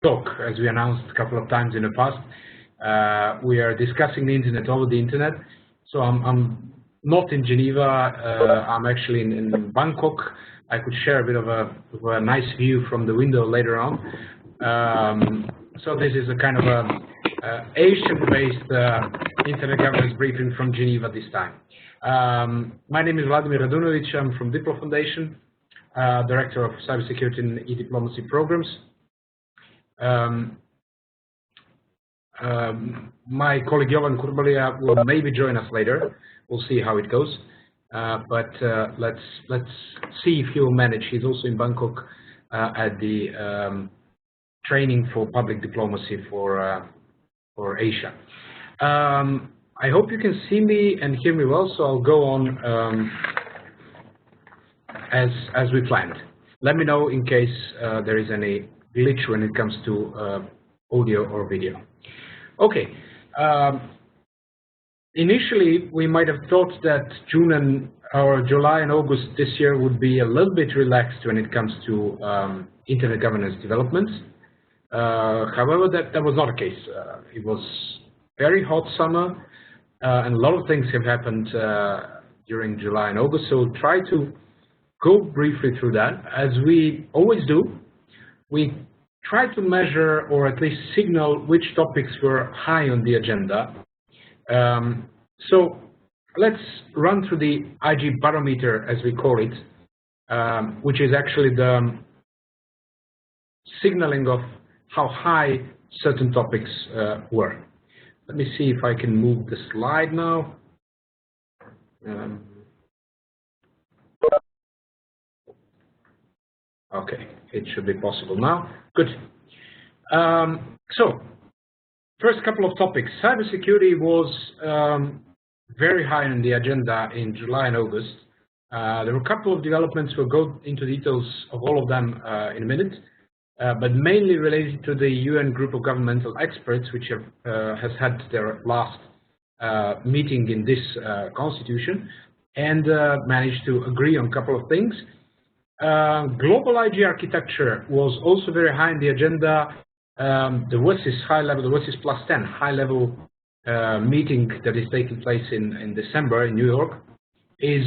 talk, as we announced a couple of times in the past. We are discussing the internet over the internet. So I'm not in Geneva. I'm actually in Bangkok. I could share a bit of a nice view from the window later on. So this is a kind of a Asian-based internet governance briefing from Geneva this time. My name is Vladimir Radunovic. I'm from DiploFoundation, Director of Cybersecurity and E-Diplomacy Programs. My colleague Jovan Kurbalia will maybe join us later. We'll see how it goes. But let's see if he will manage. He's also in Bangkok at the training for public diplomacy for Asia. I hope you can see me and hear me well, so I'll go on as we planned. Let me know in case there is any glitch when it comes to audio or video. Okay. Initially, we might have thought that July and August this year would be a little bit relaxed when it comes to internet governance developments. However, that was not the case. It was very hot summer, and a lot of things have happened during July and August. So we'll try to go briefly through that, as we always do. We try to measure or at least signal which topics were high on the agenda. So let's run through the IG barometer, as we call it, which is actually the signaling of how high certain topics were. Let me see if I can move the slide now. Okay, it should be possible now. Good. So, first couple of topics. Cybersecurity was very high on the agenda in July and August. There were a couple of developments. We'll go into details of all of them in a minute, but mainly related to the UN Group of Governmental Experts, which has had their last meeting in this constitution, and managed to agree on a couple of things. Global IG architecture was also very high on the agenda. The WSIS high-level, the WSIS plus 10 high-level meeting that is taking place in December in New York is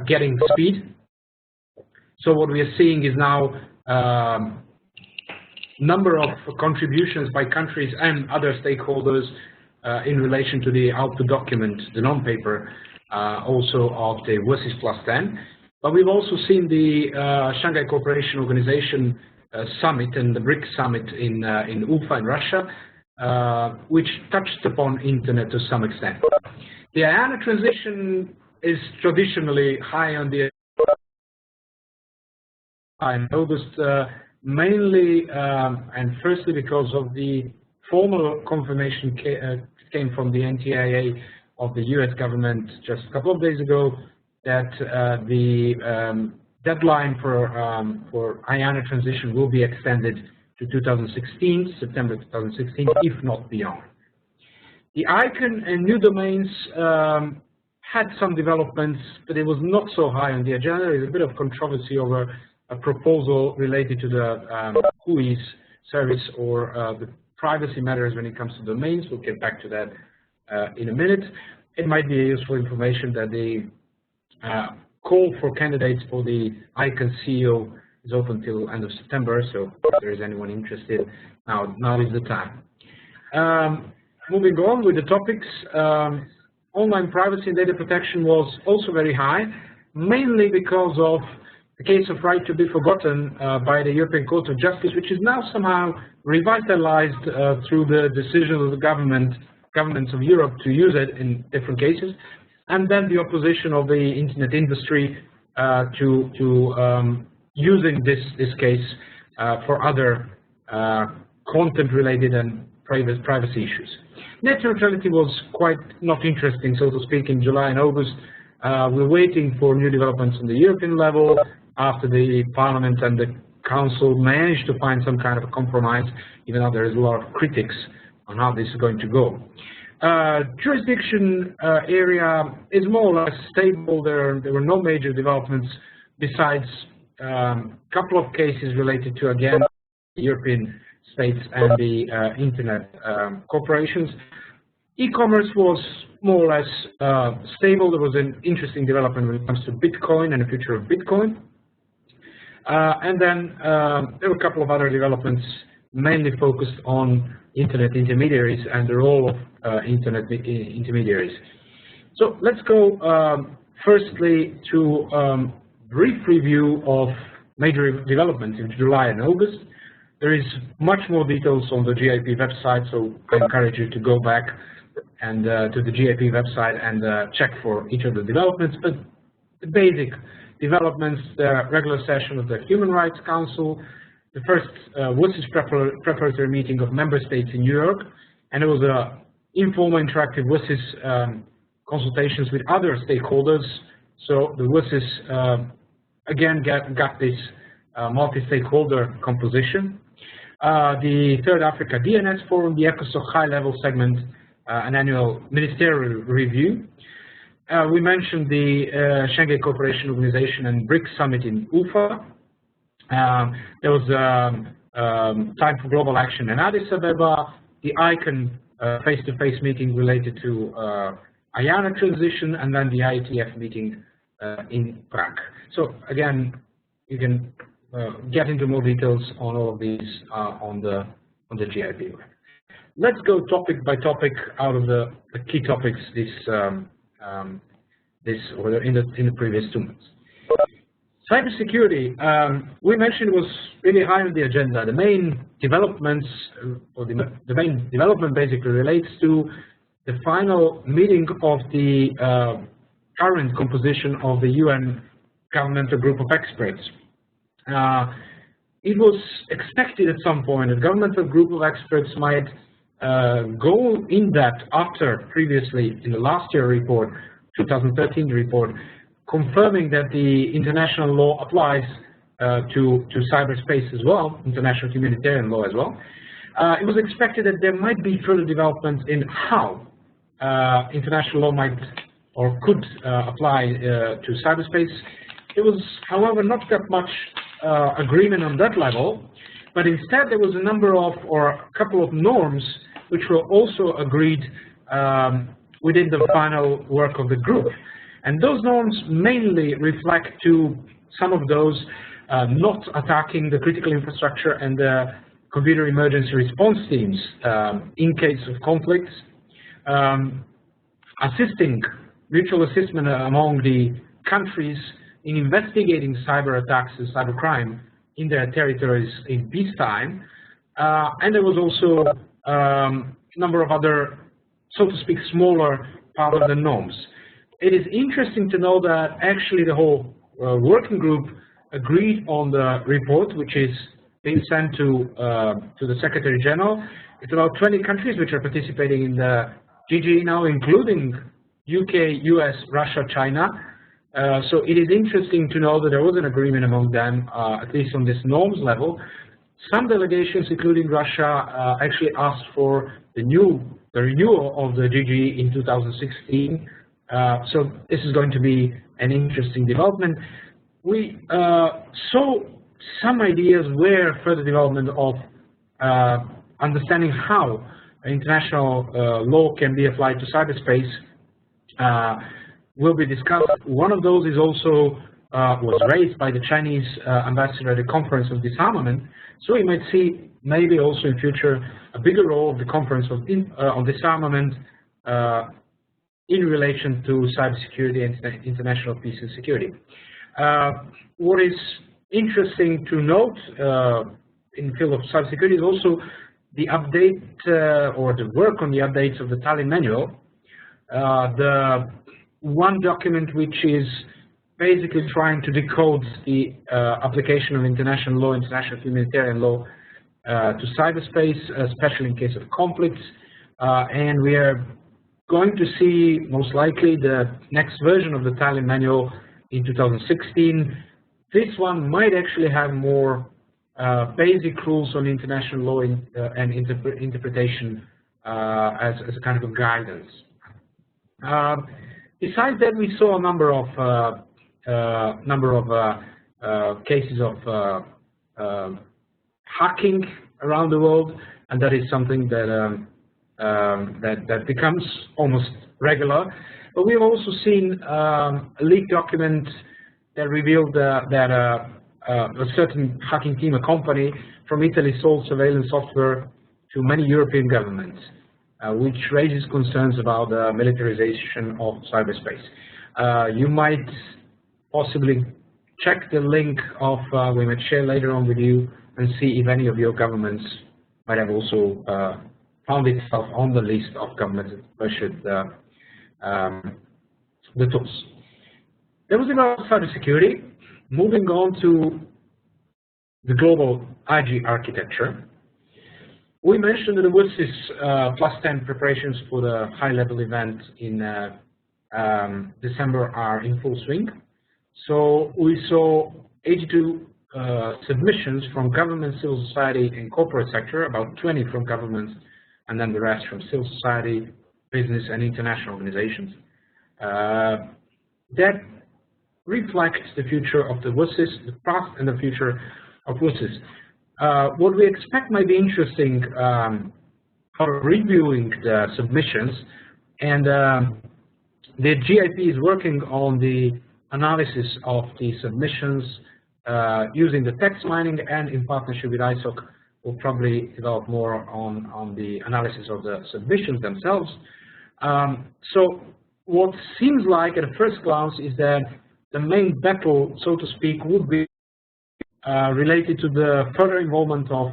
getting speed. So what we are seeing is now number of contributions by countries and other stakeholders in relation to the output document, the non-paper, also of the WSIS plus 10. But we've also seen the Shanghai Cooperation Organization summit and the BRICS summit in Ufa in Russia, which touched upon internet to some extent. The IANA transition is traditionally high on the in August, mainly and firstly because of the formal confirmation came from the NTIA of the US government just a couple of days ago that the deadline for IANA transition will be extended to 2016, September 2016, if not beyond. The ICANN and new domains had some developments, but it was not so high on the agenda. There's a bit of controversy over a proposal related to the WHOIS service or the privacy matters when it comes to domains. We'll get back to that in a minute. It might be useful information that the call for candidates for the ICANN CEO is open till end of September, so if there is anyone interested, now is the time. Moving on with the topics, online privacy and data protection was also very high, mainly because of the case of right to be forgotten by the European Court of Justice, which is now somehow revitalized through the decision of the governments of Europe to use it in different cases. And then the opposition of the internet industry to using this case for other content-related and privacy issues. Net neutrality was quite not interesting, so to speak, in July and August. We're waiting for new developments on the European level after the Parliament and the Council managed to find some kind of a compromise, even though there is a lot of critics on how this is going to go. Jurisdiction area is more or less stable. There were no major developments besides a couple of cases related to, again, the European states and the internet corporations. E-commerce was more or less stable. There was an interesting development when it comes to Bitcoin and the future of Bitcoin. And then there were a couple of other developments mainly focused on internet intermediaries and the role of internet intermediaries. So let's go firstly to brief review of major developments in July and August. There is much more details on the GIP website, so I encourage you to go back and to the GIP website and check for each of the developments. But the basic developments: the regular session of the Human Rights Council, the first WSIS preparatory meeting of member states in New York, and it was an informal interactive WSIS consultations with other stakeholders. So the WSIS again got this multi-stakeholder composition. The Third Africa DNS Forum, the ECOSOC high-level segment, an annual ministerial review. We mentioned the Shanghai Cooperation Organization and BRICS Summit in Ufa. There was Time for Global Action in Addis Abeba, the ICANN face-to-face meeting related to IANA transition, and then the IETF meeting in Prague. So again, you can get into more details on all of these on the GIP. Let's go topic by topic out of the key topics in the previous 2 months. Cybersecurity, we mentioned, was really high on the agenda. The main developments, or the main development basically relates to the final meeting of the current composition of the UN governmental group of experts. It was expected at some point that governmental group of experts might go in depth after previously in the last year report, 2013 report, confirming that the international law applies to cyberspace as well, international humanitarian law as well. It was expected that there might be further developments in how international law might or could apply to cyberspace. It was, however, not that much agreement on that level, but instead there was a number of, or a couple of norms which were also agreed within the final work of the group. And those norms mainly reflect to some of those not attacking the critical infrastructure and the computer emergency response teams in case of conflicts, assisting mutual assistance among the countries in investigating cyber attacks and cybercrime in their territories in peacetime, and there was also a number of other, so to speak, smaller part of the norms. It is interesting to know that actually the whole working group agreed on the report, which is being sent to the Secretary General. It's about 20 countries which are participating in the GGE now, including UK, US, Russia, China. So it is interesting to know that there was an agreement among them, at least on this norms level. Some delegations, including Russia, actually asked for the renewal of the GGE in 2016. So this is going to be an interesting development. We saw some ideas where further development of understanding how international law can be applied to cyberspace will be discussed. One of those is also was raised by the Chinese ambassador at the Conference of Disarmament. So we might see maybe also in future a bigger role of the Conference of Disarmament in relation to cybersecurity and international peace and security. What is interesting to note in the field of cybersecurity is also the update or the work on the updates of the Tallinn Manual. The one document which is basically trying to decode the application of international law, international humanitarian law to cyberspace, especially in case of conflicts. And we are going to see most likely the next version of the Tallinn Manual in 2016. This one might actually have more basic rules on international law and interpretation as a kind of a guidance. Besides that, we saw a number of cases of hacking around the world, and that is something that that becomes almost regular. But we have also seen a leaked document that revealed that a certain hacking team, a company from Italy, sold surveillance software to many European governments, which raises concerns about the militarization of cyberspace. You might possibly check the link of we might share later on with you and see if any of your governments might have also found itself on the list of governments that should the tools. That was about cybersecurity. Moving on to the global IG architecture. We mentioned that the WSIS +10 preparations for the high-level event in December are in full swing. So we saw 82 submissions from government, civil society, and corporate sector, about 20 from governments, and then the rest from civil society, business, and international organizations. That reflects the future of the WSIS, the past and the future of WSIS. What we expect might be interesting for reviewing the submissions, and the GIP is working on the analysis of the submissions using the text mining, and in partnership with ISOC will probably develop more on the analysis of the submissions themselves. So what seems like at a first glance is that the main battle, so to speak, would be related to the further involvement of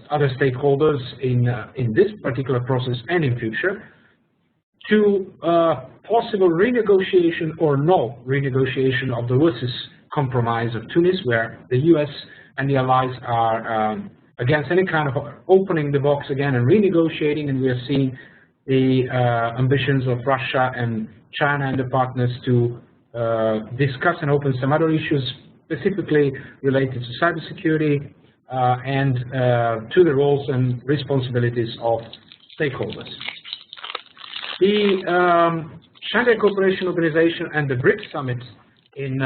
other stakeholders in this particular process and in future, to possible renegotiation or no renegotiation of the WSIS compromise of Tunis, where the US and the allies are against any kind of opening the box again and renegotiating, and we are seeing the ambitions of Russia and China and the partners to discuss and open some other issues specifically related to cybersecurity and to the roles and responsibilities of stakeholders. The Shanghai Cooperation Organization and the BRICS Summit in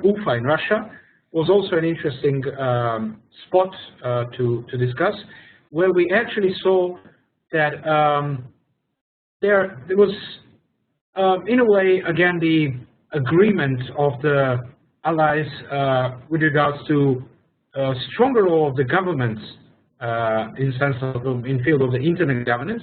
Ufa in Russia was also an interesting spot to discuss, where we actually saw that there was, in a way, again, the agreement of the allies with regards to a stronger role of the governments in sense of in field of the internet governance.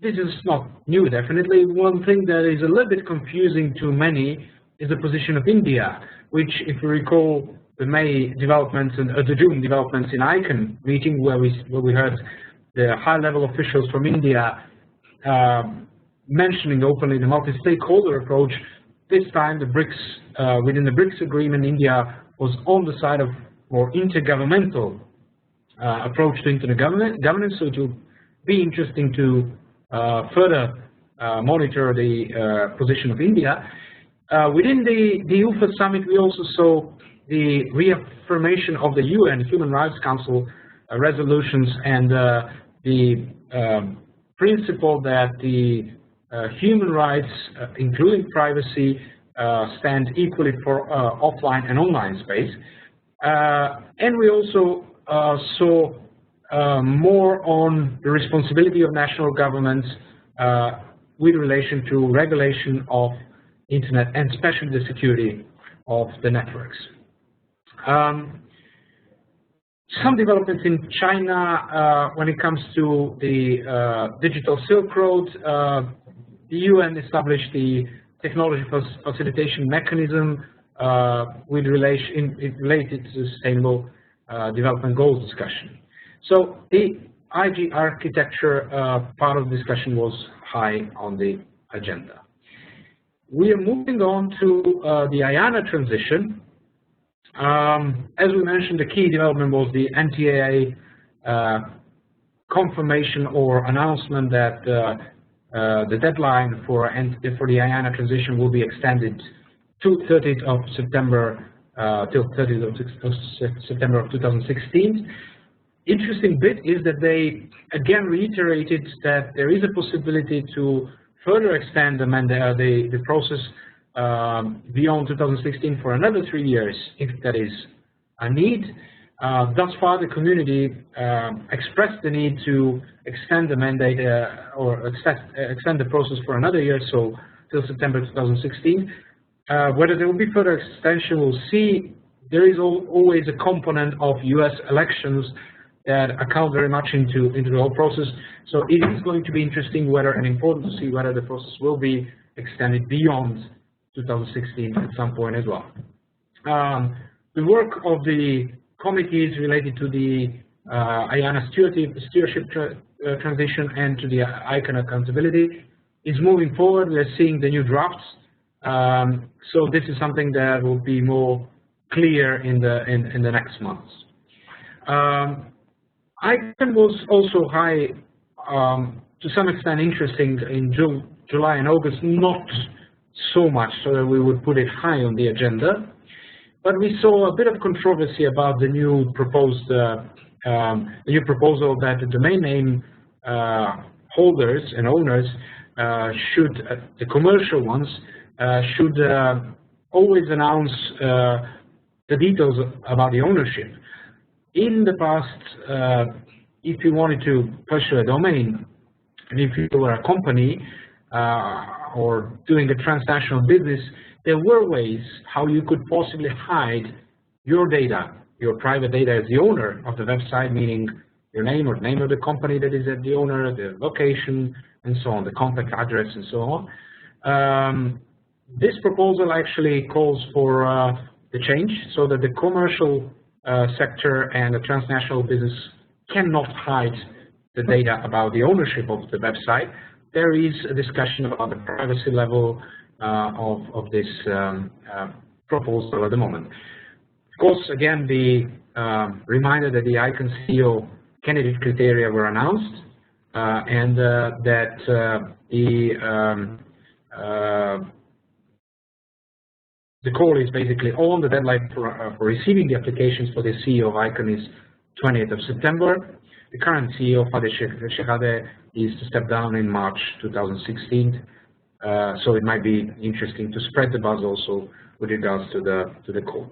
This is not new, definitely. One thing that is a little bit confusing to many is the position of India, which, if you recall, the May developments and the June developments in ICANN meeting, where we heard the high-level officials from India mentioning openly the multi-stakeholder approach. This time, the BRICS, within the BRICS agreement, India was on the side of more intergovernmental approach to internet governance. So it will be interesting to further monitor the position of India. Within the UFA summit, we also saw the reaffirmation of the UN Human Rights Council resolutions and the principle that the human rights, including privacy, stand equally for offline and online space. And we also saw more on the responsibility of national governments with relation to regulation of internet and especially the security of the networks. Some developments in China when it comes to the digital Silk Road. The UN established the technology facilitation mechanism with related to sustainable development goals discussion. So the IG architecture part of the discussion was high on the agenda. We are moving on to the IANA transition. As we mentioned, the key development was the NTAA confirmation or announcement that the deadline for the IANA transition will be extended to 30th of September till 30th of September of 2016. Interesting bit is that they again reiterated that there is a possibility to further extend the process beyond 2016 for another 3 years, if that is a need. Thus far, the community expressed the need to extend the mandate or extend the process for another year, so till September 2016. Whether there will be further extension, we'll see. There is always a component of U.S. elections that account very much into the whole process. So it is going to be interesting whether, and important to see whether the process will be extended beyond 2016 at some point as well. The work of the committees related to the IANA stewardship transition and to the ICANN accountability is moving forward. We're seeing the new drafts. So this is something that will be more clear in the next months. ICANN was also high, to some extent interesting in July and August, not so much so that we would put it high on the agenda. But we saw a bit of controversy about the new proposed, proposal that the domain name holders and owners should, the commercial ones, should always announce the details about the ownership. In the past, if you wanted to pursue a domain, and if you were a company or doing a transnational business, there were ways how you could possibly hide your data, your private data as the owner of the website, meaning your name or the name of the company that is at the owner, the location, and so on, the contact address, and so on. This proposal actually calls for the change so that the commercial sector and the transnational business cannot hide the data about the ownership of the website. There is a discussion about the privacy level of this proposal at the moment. Of course, again, the reminder that the ICANN CEO candidate criteria were announced, and that the call is basically on. The deadline for receiving the applications for the CEO of ICANN is 20th of September. The current CEO, Fadil Shehadeh, is to step down in March 2016. So it might be interesting to spread the buzz also with regards to the call.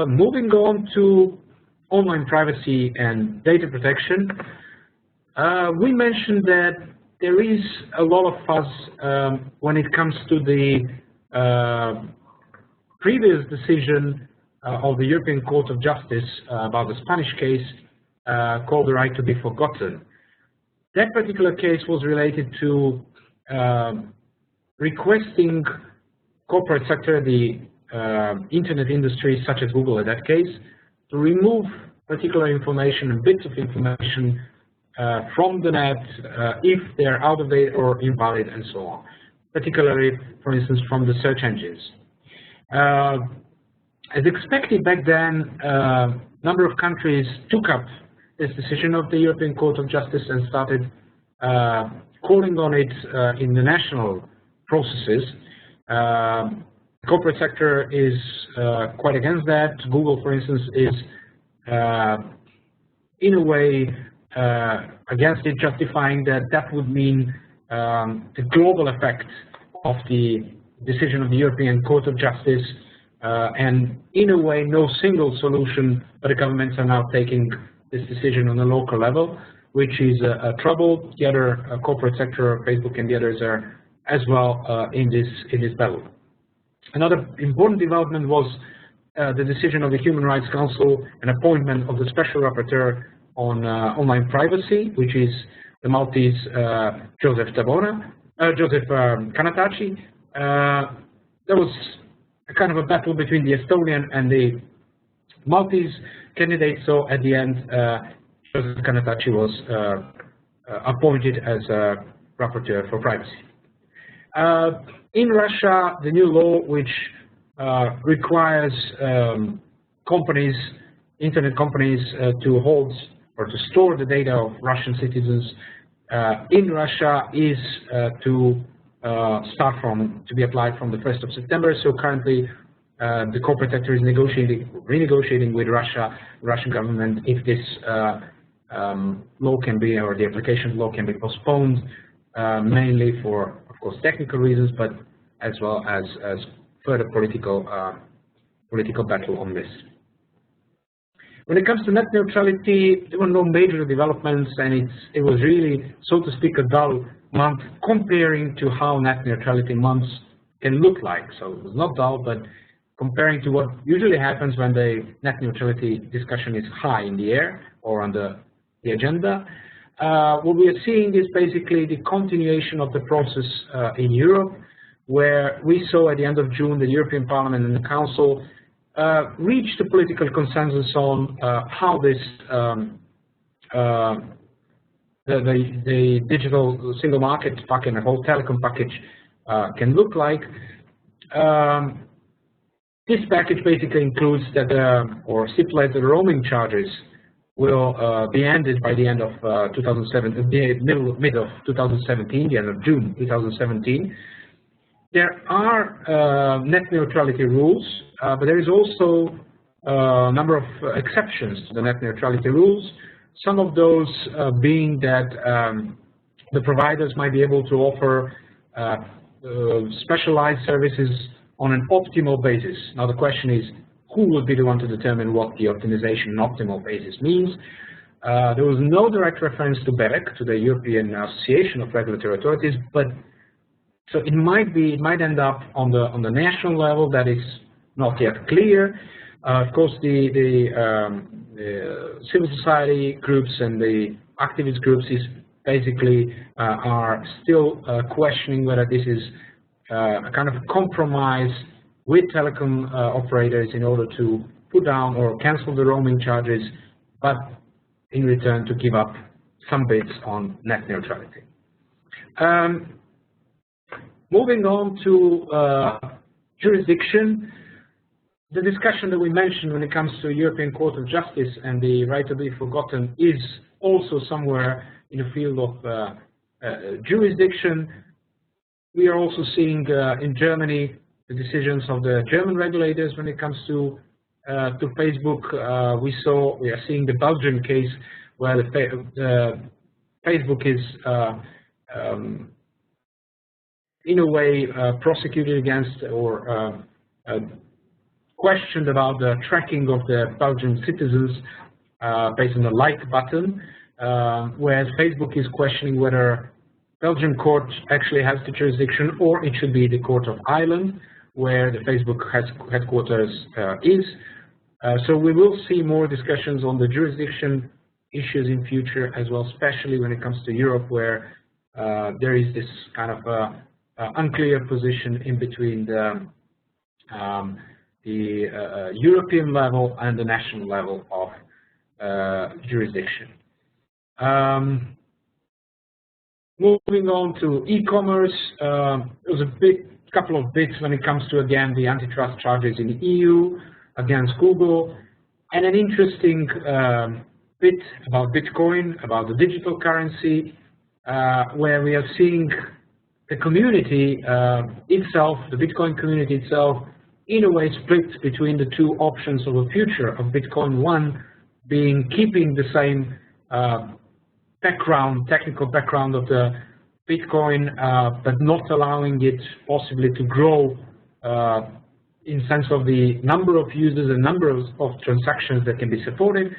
Moving on to online privacy and data protection, we mentioned that there is a lot of fuzz when it comes to the previous decision of the European Court of Justice about the Spanish case called the right to be forgotten. That particular case was related to requesting corporate sector, the internet industry, such as Google in that case, to remove particular information and bits of information from the net if they're out of date or invalid and so on, particularly, for instance, from the search engines. As expected back then, a number of countries took up this decision of the European Court of Justice and started calling on it in the national processes. Corporate sector is quite against that. Google, for instance, is in a way against it, justifying that that would mean the global effect of the decision of the European Court of Justice, and in a way no single solution, but the governments are now taking this decision on a local level, which is a trouble. The other corporate sector, Facebook and the others, are as well in this battle. Another important development was the decision of the Human Rights Council and appointment of the Special Rapporteur on online privacy, which is the Maltese Joseph Kanatachi. There was a kind of a battle between the Estonian and the Maltese candidates, so at the end, Joseph Kanatachi was appointed as a rapporteur for privacy. In Russia, the new law which requires companies, internet companies, to hold or to store the data of Russian citizens in Russia is to be applied from the 1st of September. So currently, the corporate sector is renegotiating with the Russian government if this law can be, or the application law can be postponed, mainly for, of course, technical reasons, but as well as further political battle on this. When it comes to net neutrality, there were no major developments, and it was really, so to speak, a dull month comparing to how net neutrality months can look like. So it was not dull, but comparing to what usually happens when the net neutrality discussion is high in the air or on the agenda. What we are seeing is basically the continuation of the process in Europe, where we saw at the end of June the European Parliament and the Council reached a political consensus on how this the digital single market package and the whole telecom package can look like. This package basically includes that or stipulates that the roaming charges will be ended by the end of 2007, mid of 2017, the end of June 2017. There are net neutrality rules, but there is also a number of exceptions to the net neutrality rules. Some of those being that the providers might be able to offer specialized services on an optimal basis. Now the question is, who will be the one to determine what the optimization and optimal basis means? There was no direct reference to BEREC, to the European Association of Regulatory Authorities, but so it might end up on the national level. That is not yet clear. Of course, the civil society groups and the activist groups is basically are still questioning whether this is a kind of compromise with telecom operators in order to put down or cancel the roaming charges, but in return to give up some bits on net neutrality. Moving on to jurisdiction, the discussion that we mentioned when it comes to European Court of Justice and the right to be forgotten is also somewhere in the field of jurisdiction. We are also seeing in Germany the decisions of the German regulators when it comes to Facebook. We are seeing the Belgian case where Facebook is in a way prosecuted against or questioned about the tracking of the Belgian citizens based on the like button, whereas Facebook is questioning whether Belgian court actually has the jurisdiction or it should be the Court of Ireland, where the Facebook headquarters is. So we will see more discussions on the jurisdiction issues in future as well, especially when it comes to Europe, where there is this kind of unclear position in between the European level and the national level of jurisdiction. Moving on to e-commerce, there was a couple of bits when it comes to, again, the antitrust charges in the EU against Google, and an interesting bit about Bitcoin, about the digital currency, where we are seeing the community itself, the Bitcoin community itself, in a way split between the two options of a future of Bitcoin. One being keeping the same technical background of the Bitcoin, but not allowing it possibly to grow in sense of the number of users and number of transactions that can be supported.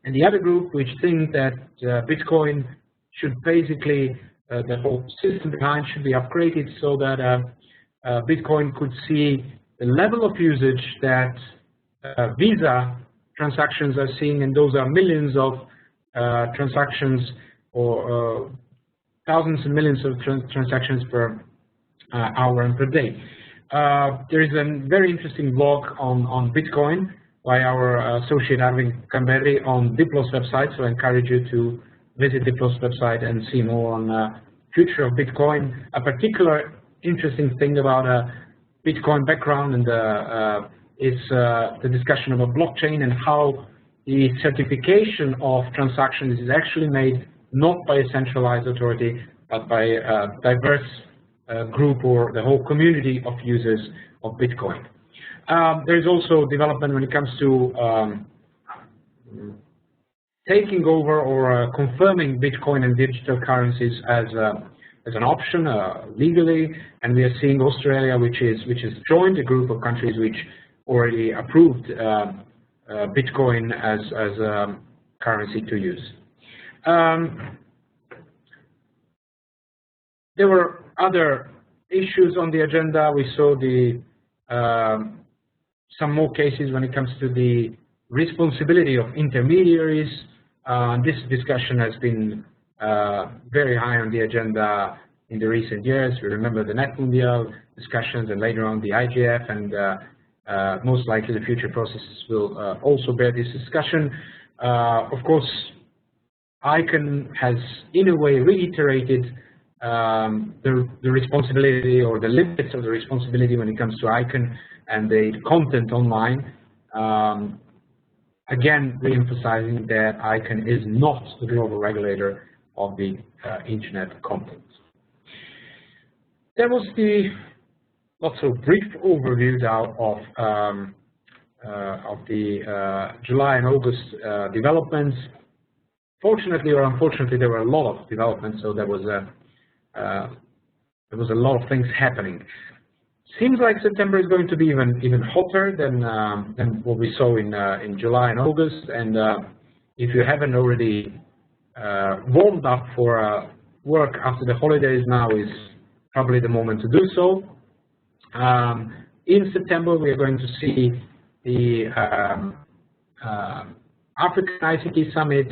And the other group which think that Bitcoin should basically, the whole system behind should be upgraded so that Bitcoin could see the level of usage that Visa transactions are seeing, and those are millions of transactions or thousands and millions of transactions per hour and per day. There is a very interesting blog on Bitcoin by our associate Arvin Camberri on Diplo's website, so I encourage you to visit Diplo's website and see more on the future of Bitcoin. A particular interesting thing about Bitcoin background and is the discussion of a blockchain and how the certification of transactions is actually made not by a centralized authority, but by a diverse group or the whole community of users of Bitcoin. There is also development when it comes to taking over or confirming Bitcoin and digital currencies as an option legally, and we are seeing Australia, which has joined a group of countries which already approved Bitcoin as a currency to use. There were other issues on the agenda. We saw some more cases when it comes to the responsibility of intermediaries. This discussion has been very high on the agenda in the recent years. We remember the Net Mundial discussions, and later on the IGF, and most likely the future processes will also bear this discussion. Of course, ICANN has in a way reiterated the responsibility or the limits of the responsibility when it comes to ICANN and the content online. Again, re-emphasizing that ICANN is not the global regulator of the internet content. There was the not so brief overview now of the July and August developments. Fortunately or unfortunately, there were a lot of developments, so there was a lot of things happening. Seems like September is going to be even hotter than what we saw in July and August. And if you haven't already warmed up for work after the holidays, now is probably the moment to do so. In September, we are going to see the African ICT Summit,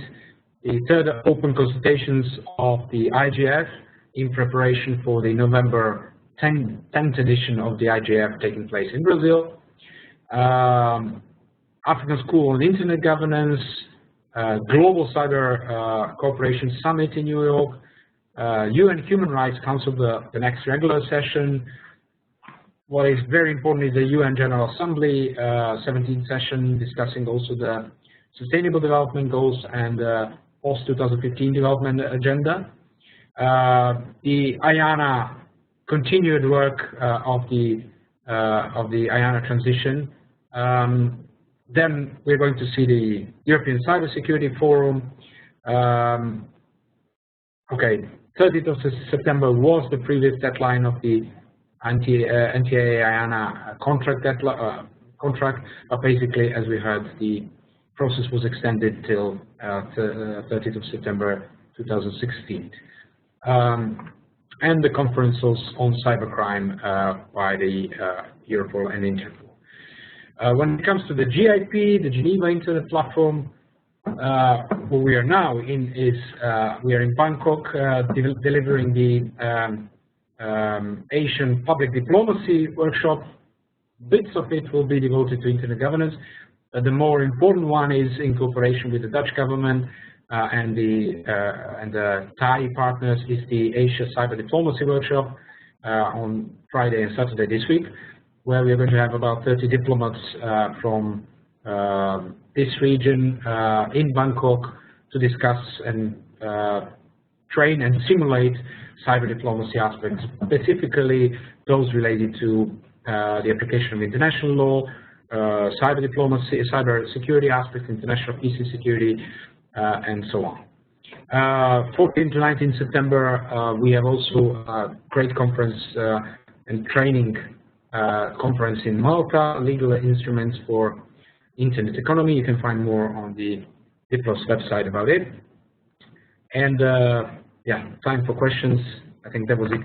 the third open consultations of the IGF in preparation for the November 10th edition of the IGF taking place in Brazil. African School on Internet Governance, Global Cyber Cooperation Summit in New York, UN Human Rights Council, the next regular session. What is very important is the UN General Assembly 17th session, discussing also the Sustainable Development Goals and post-2015 development agenda. The IANA continued work of the IANA transition. Then we're going to see the European Cybersecurity Forum. Okay, 30th of September was the previous deadline of the NTA IANA contract, but basically, as we heard, the process was extended till 30th of September 2016. And the conference on cybercrime by the Europol and Interpol. When it comes to the GIP, the Geneva Internet Platform, where we are now in is we are in Bangkok delivering the Asian Public Diplomacy Workshop. Bits of it will be devoted to internet governance. The more important one is in cooperation with the Dutch government and the Thai partners is the Asia Cyber Diplomacy Workshop on Friday and Saturday this week, where we are going to have about 30 diplomats from this region in Bangkok to discuss and train and simulate cyber diplomacy aspects, specifically those related to the application of international law, cyber diplomacy, cyber security aspects, international peace and security, and so on. 14 to 19 September, we have also a great conference and training conference in Malta, legal instruments for internet economy. You can find more on the Diplo's website about it. And yeah, time for questions. I think that was it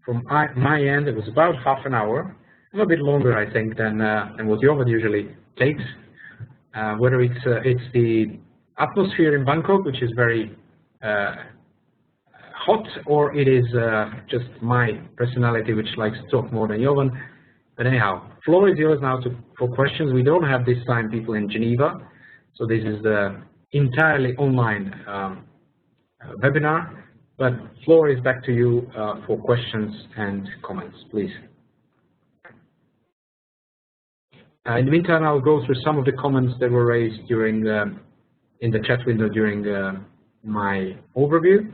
from my end. It was about half an hour, a bit longer, I think, than what Jovan usually takes. Whether it's the atmosphere in Bangkok, which is very hot, or it is just my personality, which likes to talk more than Jovan. But anyhow, floor is yours now for questions. We don't have this time people in Geneva, so this is the entirely online webinar. But floor is back to you for questions and comments, please. In the meantime, I'll go through some of the comments that were raised during in the chat window during my overview.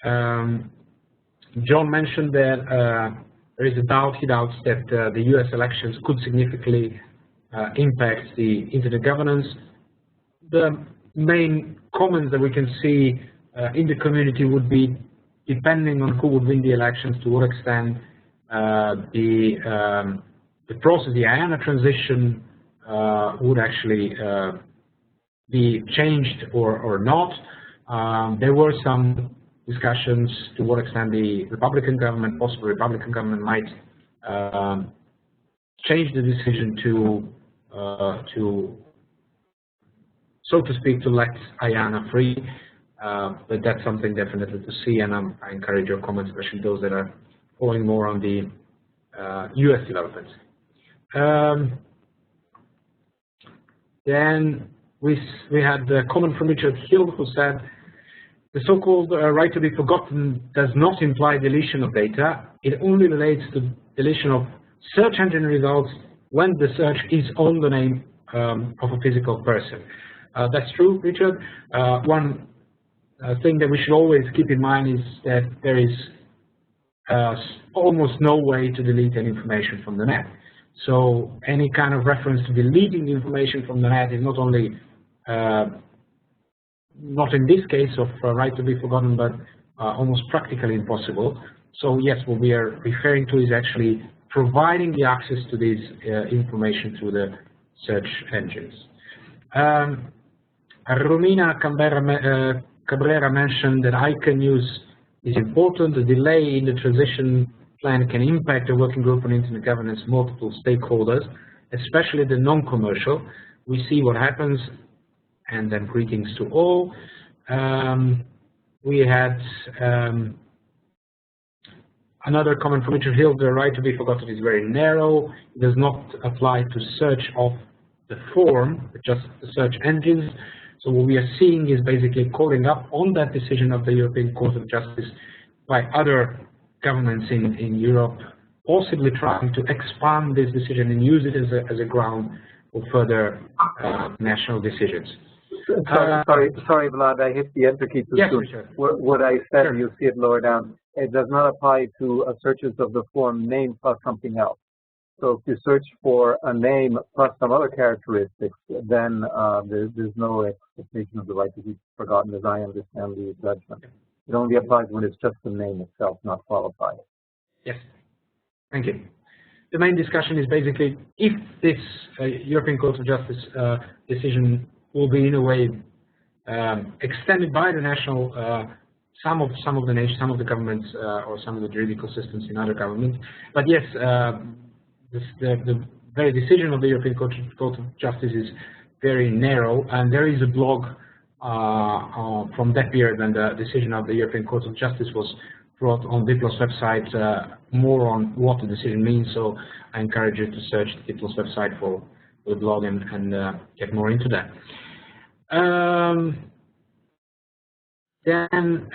John mentioned that there is a doubt, he doubts that the US elections could significantly impact the internet governance. The main comments that we can see in the community would be, depending on who would win the elections, to what extent the process, the IANA transition, would actually be changed or not. There were some discussions to what extent the Republican government, possible Republican government, might change the decision to so to speak, to let IANA free. But that's something definitely to see, and I encourage your comments, especially those that are following more on the US developments. Then we had the comment from Richard Hill, who said, the so-called right to be forgotten does not imply deletion of data. It only relates to deletion of search engine results when the search is on the name of a physical person. That's true, Richard. One thing that we should always keep in mind is that there is almost no way to delete any information from the net. So any kind of reference to deleting the information from the net is not only not in this case of right to be forgotten, but almost practically impossible. So yes, what we are referring to is actually providing the access to this information through the search engines. Romina Cabrera mentioned that ICANN use is important. The delay in the transition plan can impact the working group on internet governance multiple stakeholders, especially the non-commercial. We see what happens, and then greetings to all. We had another comment from Richard Hill, the right to be forgotten is very narrow. It does not apply to search of the form, but just the search engines. So what we are seeing is basically calling up on that decision of the European Court of Justice by other governments in Europe, possibly trying to expand this decision and use it as a ground for further national decisions. Sorry, Vlad, I hit the enter key too soon. Richard. What I said, Sure. you see it lower down. It does not apply to searches of the form name plus something else. So if you search for a name plus some other characteristics, then there's no expectation of the right to be forgotten, as I understand the judgment. It only applies when it's just the name itself, not qualified. Yes, thank you. The main discussion is basically if this European Court of Justice decision will be in a way extended by the national, some of the nations, some of the governments, or some of the juridical systems in other governments. But yes, the very decision of the European Court of Justice is very narrow, and there is a blog from that period when the decision of the European Court of Justice was brought on Diplo's website, more on what the decision means. So I encourage you to search Diplo's website for the blog and get more into that. Then,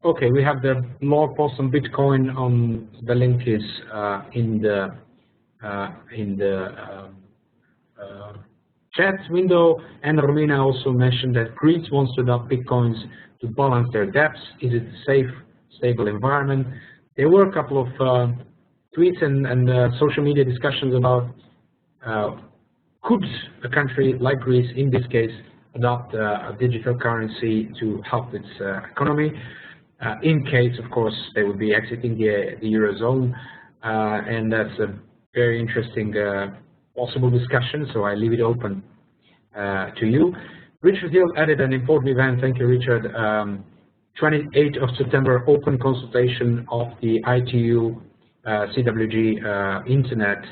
okay, we have the blog post on Bitcoin. On the link is in the chat window. And Romina also mentioned that Greece wants to adopt Bitcoins to balance their debts. Is it a safe, stable environment? There were a couple of tweets and social media discussions about could a country like Greece, in this case, adopt a digital currency to help its economy. In case, of course, they would be exiting the Eurozone, and that's a very interesting possible discussion, so I leave it open to you. Richard Hill added an important event. Thank you, Richard. 28th of September, open consultation of the ITU CWG Internet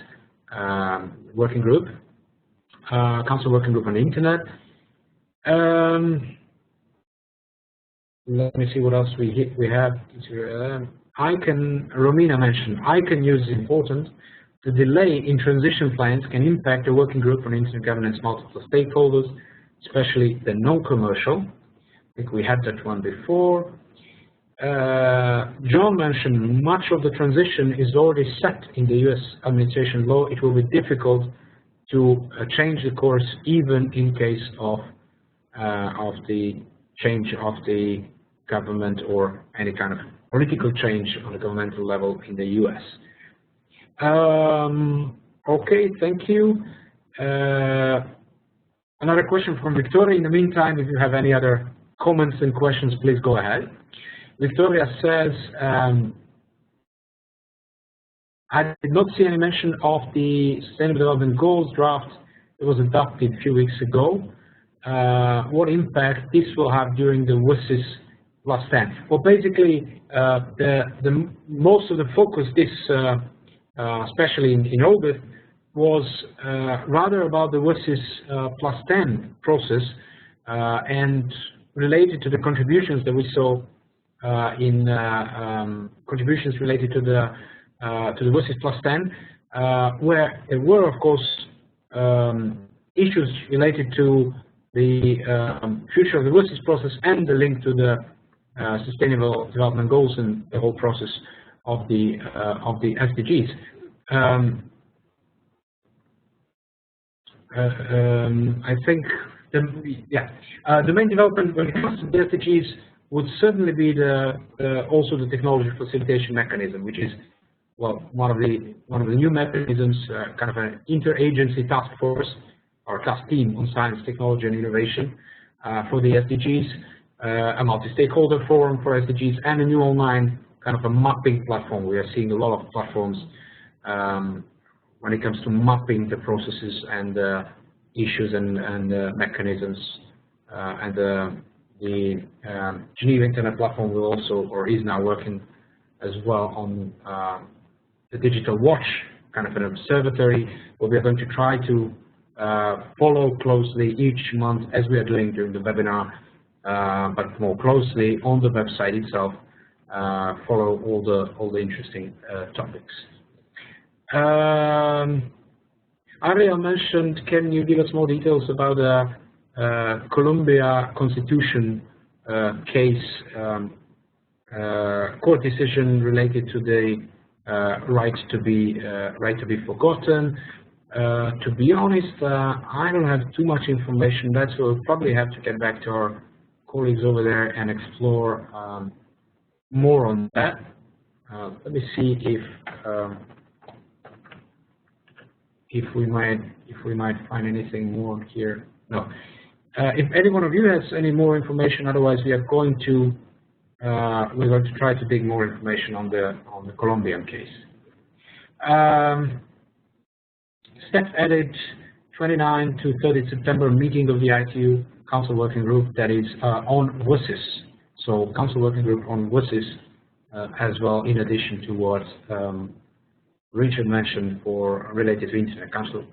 Working Group, Council Working Group on the Internet. Let me see what else we have. Romina mentioned ICANN use is important. The delay in transition plans can impact the working group on internet governance multiple stakeholders, especially the non-commercial. I think we had that one before. John mentioned much of the transition is already set in the US administration law. It will be difficult to change the course even in case of the change of the government or any kind of political change on a governmental level in the US. Okay, thank you. Another question from Victoria. In the meantime, if you have any other comments and questions, please go ahead. Victoria says, I did not see any mention of the Sustainable Development Goals draft that was adopted a few weeks ago. What impact this will have during the WSIS plus 10? Well, basically, most of the focus especially in August, was rather about the WSIS plus 10 process and related to the contributions that we saw in contributions related to the WSIS plus 10, where there were, of course, issues related to the future of the WSIS process and the link to the Sustainable Development Goals and the whole process of the SDGs. I think the main development when it comes to the SDGs would certainly be also the technology facilitation mechanism, which is, well, one of the new mechanisms, kind of an interagency task force or task team on science, technology, and innovation for the SDGs, a multi-stakeholder forum for SDGs, and a new online kind of a mapping platform. We are seeing a lot of platforms when it comes to mapping the processes and issues and mechanisms, and the Geneva Internet Platform will also, or is now working as well on the digital watch, kind of an observatory, where we are going to try to follow closely each month, as we are doing during the webinar, but more closely on the website itself, follow all the interesting topics. Ariel mentioned, can you give us more details about the Colombia Constitution case, court decision related to the right to be forgotten? To be honest, I don't have too much information. So we'll probably have to get back to our colleagues over there and explore more on that. Let me see if we might find anything more here. No. If any one of you has any more information, otherwise we're going to try to dig more information on the Colombian case. Step added 29 to 30 September meeting of the ITU Council Working Group that is on WSIS. So Council Working Group on WSIS as well, in addition to what Richard mentioned for related to Internet, Council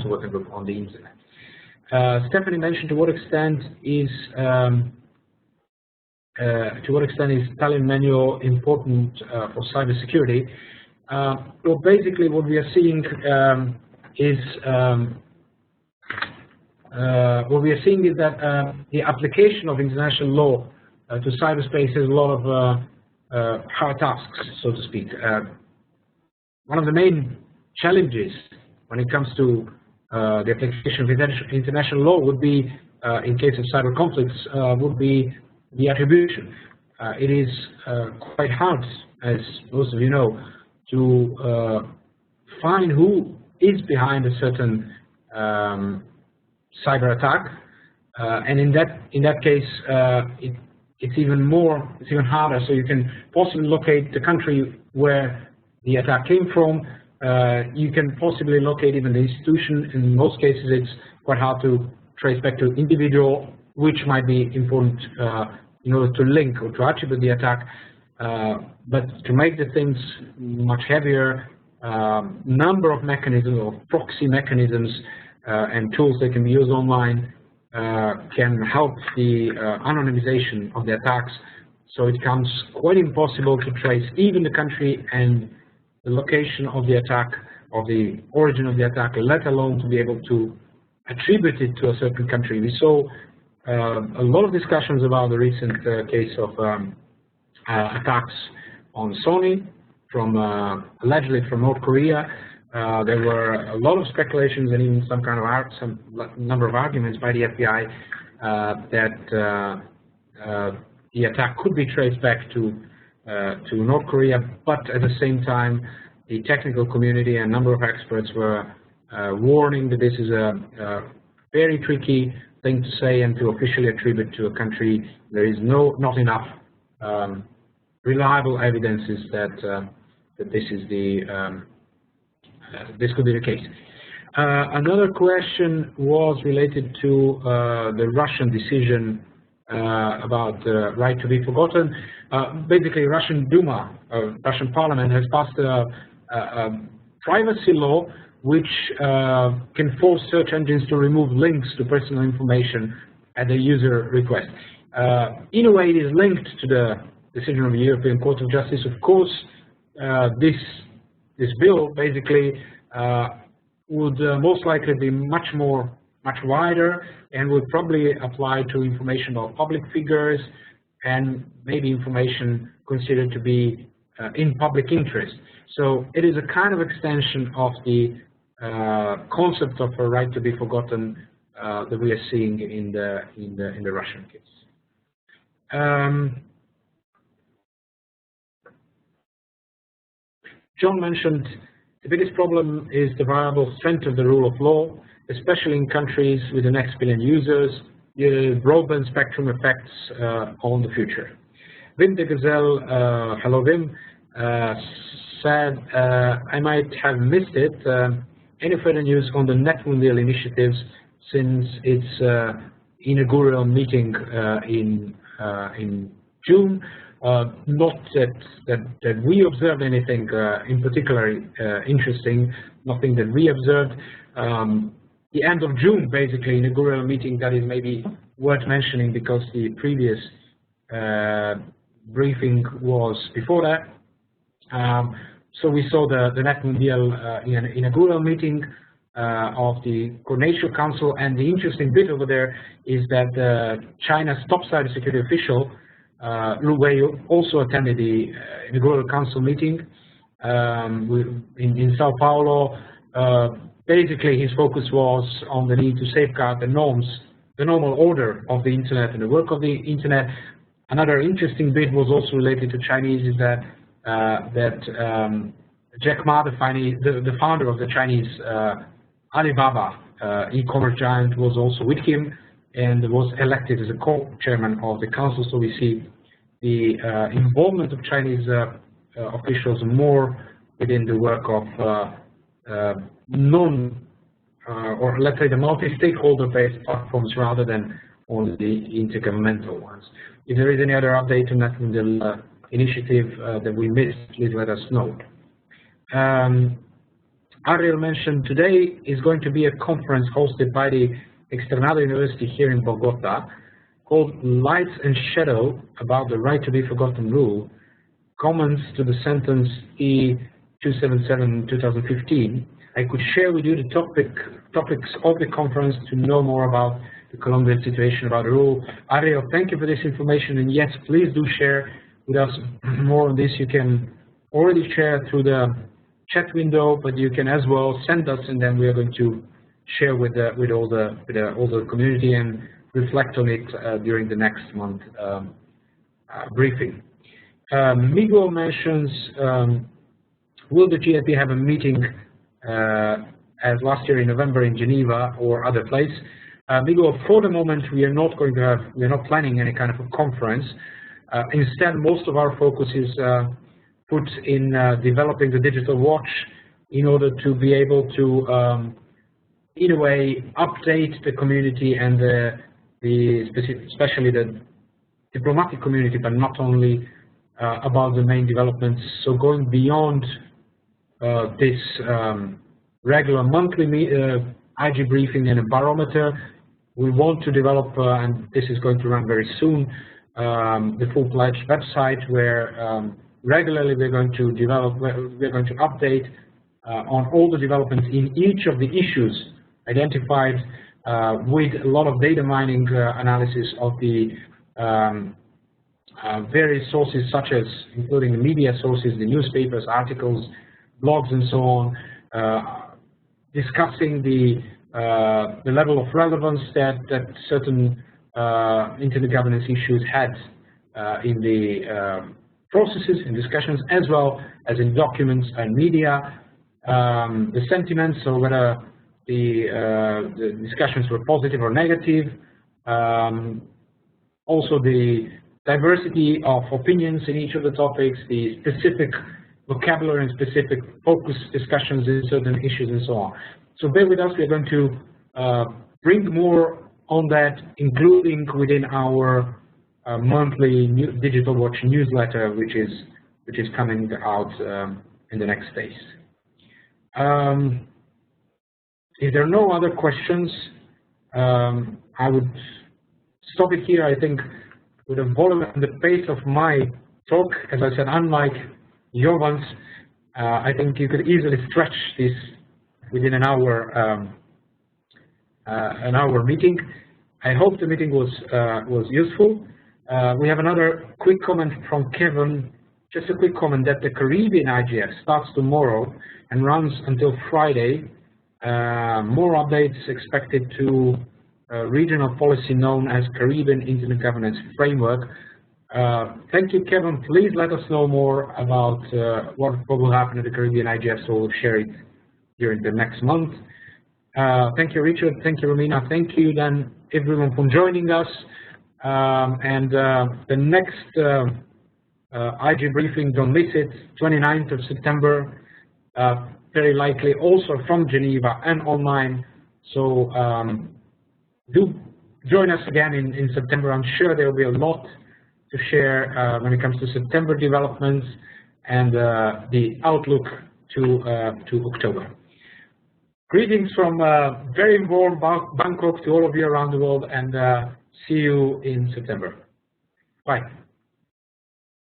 Working Group on the Internet. Stephanie mentioned to what extent is Italian manual important for cybersecurity? Well, basically, what we are seeing is that the application of international law to cyberspace has a lot of hard tasks, so to speak. One of the main challenges when it comes to the application of international law would be, in case of cyber conflicts, would be the attribution. It is quite hard, as most of you know, to find who is behind a certain cyber attack, and in that case, it's even harder. So you can possibly locate the country where the attack came from. You can possibly locate even the institution. In most cases, it's quite hard to trace back to individual, which might be important in order to link or to attribute the attack. But to make the things much heavier, number of mechanisms or proxy mechanisms and tools that can be used online can help the anonymization of the attacks. So it becomes quite impossible to trace even the country and the location of the attack, or the origin of the attack, let alone to be able to attribute it to a certain country. We saw a lot of discussions about the recent case of attacks on Sony, allegedly from North Korea. There were a lot of speculations and even some number of arguments by the FBI that the attack could be traced back to North Korea, but at the same time, the technical community and a number of experts were warning that this is a very tricky thing to say and to officially attribute to a country. There is not enough reliable evidences that this is the this could be the case. Another question was related to the Russian decision about the right to be forgotten. Basically, Russian Duma, Russian Parliament, has passed a privacy law which can force search engines to remove links to personal information at the user request. In a way, it is linked to the decision of the European Court of Justice. Of course, this bill basically would most likely be much wider and would probably apply to information about public figures and maybe information considered to be in public interest. So it is a kind of extension of the concept of a right to be forgotten that we are seeing in the Russian case. John mentioned the biggest problem is the variable strength of the rule of law, especially in countries with the next billion users. The broadband spectrum affects on the future. Wim de Gazelle, hello Wim, said, I might have missed it. Any further news on the NetMundial initiatives since its inaugural meeting in June? Not that we observed anything in particular interesting, nothing that we observed. The end of June, basically, inaugural meeting, that is maybe worth mentioning because the previous briefing was before that. So we saw the NetMundial inaugural meeting of the Coordination Council, and the interesting bit over there is that China's top cybersecurity official, Lu Wei, also attended the inaugural council meeting in Sao Paulo. Basically, his focus was on the need to safeguard the normal order of the internet and the work of the internet. Another interesting bit was also related to Chinese, is that Jack Ma, the founder of the Chinese Alibaba e-commerce giant, was also with him and was elected as a co-chairman of the council. So we see the involvement of Chinese officials more within the work of or let's say the multi-stakeholder-based platforms rather than only the intergovernmental ones. If there is any other update on that from the initiative that we missed, please let us know. Ariel mentioned today is going to be a conference hosted by the Externado University here in Bogota called Lights and Shadow about the right to be forgotten rule, comments to the sentence E277-2015. I could share with you the topics of the conference to know more about the Colombian situation about the rule. Ariel, thank you for this information, and yes, please do share with us more on this. You can already share through the chat window, but you can as well send us, and then we are going to share with all the community and reflect on it during the next month briefing. Miguel mentions, will the GIP have a meeting as last year in November in Geneva or other place? Miguel, for the moment we are not planning any kind of a conference. Instead, most of our focus is put in developing the digital watch in order to be able to, in a way, update the community and especially the diplomatic community, but not only about the main developments. So going beyond this regular monthly IG briefing and a barometer, we want to develop, and this is going to run very soon, the full-fledged website where regularly we're going to update on all the developments in each of the issues identified with a lot of data mining analysis of the various sources, such as including the media sources, the newspapers, articles, blogs, and so on, discussing the level of relevance that certain internet governance issues had in the processes and discussions, as well as in documents and media, the sentiments, so whether the discussions were positive or negative, also the diversity of opinions in each of the topics, the specific vocabulary and specific focus discussions in certain issues and so on. So bear with us, we're going to bring more on that, including within our monthly Digital Watch newsletter, which is coming out in the next days. If there are no other questions, I would stop it here. I think with the volume and the pace of my talk, as I said, unlike your ones, I think you could easily stretch this within an hour meeting. I hope the meeting was useful. We have another quick comment from Kevin. Just a quick comment that the Caribbean IGF starts tomorrow and runs until Friday. More updates expected to regional policy known as Caribbean Internet Governance Framework. Thank you, Kevin. Please let us know more about what will happen at the Caribbean IGF, so we'll share it during the next month. Thank you, Richard. Thank you, Romina. Thank you, then, everyone, for joining us. The next IG briefing, don't miss it, 29th of September, very likely also from Geneva and online. So do join us again in September. I'm sure there will be a lot to share when it comes to September developments and the outlook to October. Greetings from very warm Bangkok to all of you around the world, and see you in September. Bye.